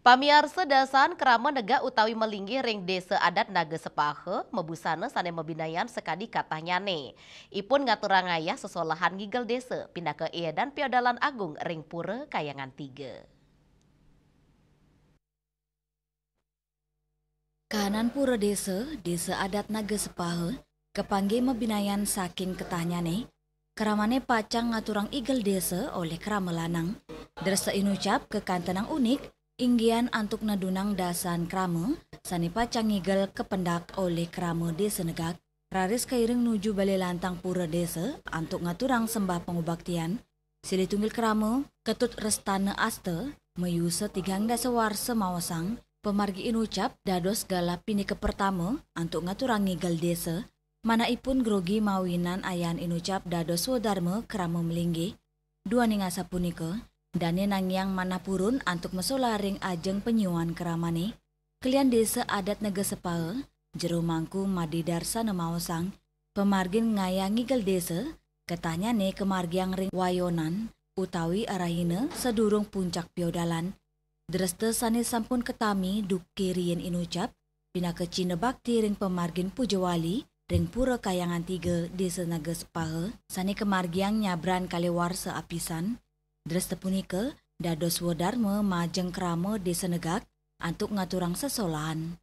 Pamiarsa dasan kerama nega utawi melinggi ring desa adat naga sepahe mebusana sane mebinayan sekadi katanya ne. Ipun ngaturangaya sesolahan ngigel desa pindah ke dan Piodalan Agung ring pura kayangan 3. Kahanan pura desa adat naga sepahe, kepangge mebinayan saking ketanyane, keramane pacang ngaturang igel desa oleh kerama lanang. Dersa inucap kekantenang unik, inggian antuk nadunang dasan krama, sani pacang igel kependak oleh kerama desa negak. Raris kairing nuju bale lantang pura desa, antuk ngaturang sembah pengubaktian. Sili tunggil kerama, ketut restana aste, mayusa tigang dasa warsa mawasang, pemargi inucap dados galap pini ke pertama antuk ngaturang ngigel desa, mana ipun grogi mawinan ayan inucap dados wadarma kerama melinggi. Dua ningasa punika, dane nangyang mana purun antuk mesolaring ajeng penyuan keramane. Kalian desa adat nega sepahe, jero mangku madi darsa nemawasang, pemargin ngayang ngigel desa, ketanyane kemargiang ring wayonan, utawi arahina sedurung puncak Piodalan. Dreste sane sampun ketami duk kirien inucap, pina ke Cina bakti ring pemargin Pujawali, ring pura kayangan 3 desa naga sepahe, sane kemargiang nyabran kalewarsa apisan. Dreste punika, dados wadarma majeng krama desa negak, antuk ngaturang sesolahan.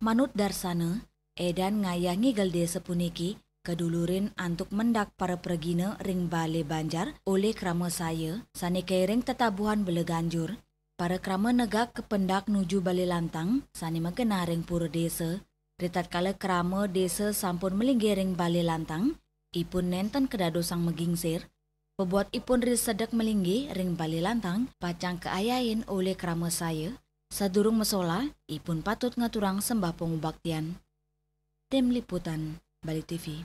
Manut darsana, edan ngayah ngigel desa puniki, kedulurin antuk mendak para pergina ring bale Banjar oleh krama saya, sane kairing tetabuhan beleganjur. Para krama negak kependak nuju bale lantang, sani magena ring pura desa. Ritat kala krama desa sampun melinggi ring bale lantang, ipun nenten kedadosang megingsir. Pebuat ipun risedek melinggi ring bale lantang, pacang keayain oleh krama saya. Sadurung mesola, ipun patut ngaturang sembah pengubaktian. Tim Liputan, Bali TV.